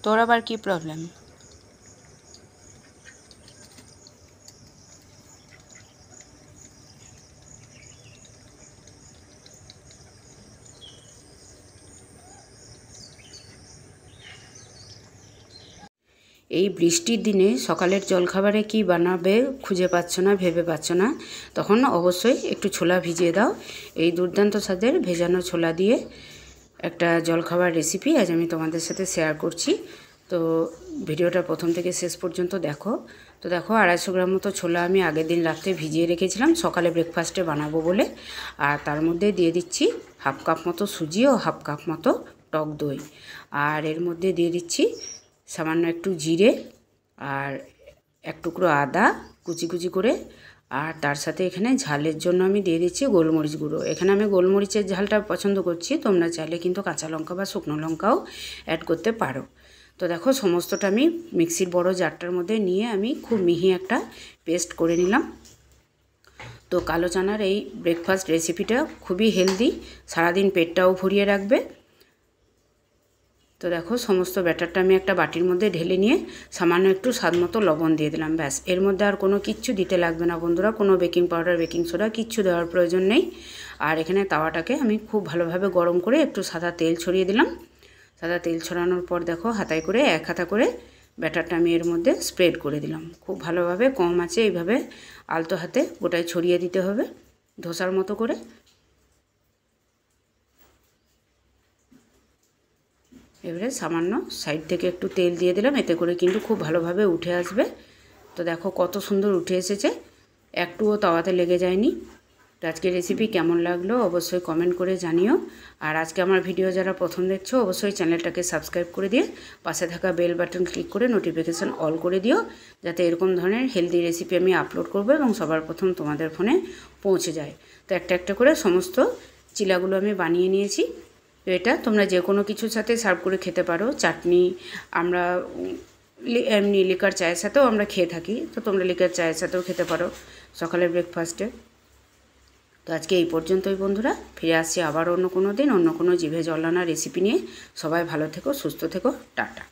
তোর আবার কি প্রবলেম? এই বৃষ্টির দিনে সকালের জলখাবারে কি বানাবে খুঁজে পাচ্ছ না, ভেবে পাচ্ছ না, তখন অবশ্যই একটু ছোলা ভিজিয়ে দাও। এই দুর্দান্ত স্বাদের ভেজানো ছোলা দিয়ে একটা জলখাবার রেসিপি আজ আমি তোমাদের সাথে শেয়ার করছি। তো ভিডিওটা প্রথম থেকে শেষ পর্যন্ত দেখো। তো দেখো 250 গ্রাম মতো ছোলা আমি আগের দিন রাত্রে ভিজিয়ে রেখেছিলাম সকালে ব্রেকফাস্টে বানাবো বলে। আর তার মধ্যে দিয়ে দিচ্ছি হাফ কাপ মতো সুজি ও হাফ কাপ মতো টক দই। আর এর মধ্যে দিয়ে দিচ্ছি সামান্য একটু জিরে আর এক টুকরো আদা কুচি কুচি করে। আর তার সাথে এখানে ঝালের জন্য আমি দিয়ে দিচ্ছি গোলমরিচ গুঁড়ো। এখানে আমি গোলমরিচের ঝালটা পছন্দ করছি, তোমরা চাইলে কিন্তু কাঁচা লঙ্কা বা শুকনো লঙ্কাও অ্যাড করতে পারো। তো দেখো সমস্তটা আমি মিক্সির বড় জারটার মধ্যে নিয়ে আমি খুব মিহি একটা পেস্ট করে নিলাম। তো কালো চানার এই ব্রেকফাস্ট রেসিপিটা খুবই হেলদি, সারাদিন পেটটাও ভরিয়ে রাখবে। তো দেখো সমস্ত ব্যাটারটা আমি একটা বাটির মধ্যে ঢেলে নিয়ে সামান্য একটু স্বাদ মতো লবণ দিয়ে দিলাম, ব্যাস। এর মধ্যে আর কোনো কিচ্ছু দিতে লাগবে না বন্ধুরা, কোনো বেকিং পাউডার বেকিং সোডা কিচ্ছু দেওয়ার প্রয়োজন নেই। আর এখানে তাওয়াটাকে আমি খুব ভালোভাবে গরম করে একটু সাদা তেল ছড়িয়ে দিলাম। সাদা তেল ছড়ানোর পর দেখো হাতায় করে এক হাতা করে ব্যাটারটা আমি এর মধ্যে স্প্রেড করে দিলাম। খুব ভালোভাবে কম আঁচে এইভাবে আলতো হাতে গোটায় ছড়িয়ে দিতে হবে ধোসার মতো করে। এবারে সামান্য সাইড থেকে একটু তেল দিয়ে দিলাম, এতে করে কিন্তু খুব ভালোভাবে উঠে আসবে। তো দেখো কত সুন্দর উঠে এসেছে, একটুও তাওয়াতে লেগে যায়নি। তো আজকের রেসিপি কেমন লাগলো অবশ্যই কমেন্ট করে জানিও। আর আজকে আমার ভিডিও যারা প্রথম দেখছো অবশ্যই চ্যানেলটাকে সাবস্ক্রাইব করে দিয়ে পাশে থাকা বেল বাটন ক্লিক করে নোটিফিকেশান অল করে দিও, যাতে এরকম ধরনের হেলদি রেসিপি আমি আপলোড করবো এবং সবার প্রথম তোমাদের ফোনে পৌঁছে যায়। তো একটা একটা করে সমস্ত চিলাগুলো আমি বানিয়ে নিয়েছি। তো এটা তোমরা যে কোনো কিছুর সাথে সার্ভ করে খেতে পারো, চাটনি, আমরা এমনি লিকার চায়ের সাথেও আমরা খেয়ে থাকি, তো তোমরা লিকার চায়ের সাথেও খেতে পারো সকালের ব্রেকফাস্টে। তো আজকে এই পর্যন্তই বন্ধুরা, ফিরে আসছি আবার অন্য কোনো দিন অন্য কোনো জিভে জল আনা রেসিপি নিয়ে। সবাই ভালো থেকো, সুস্থ থেকো, টাটা।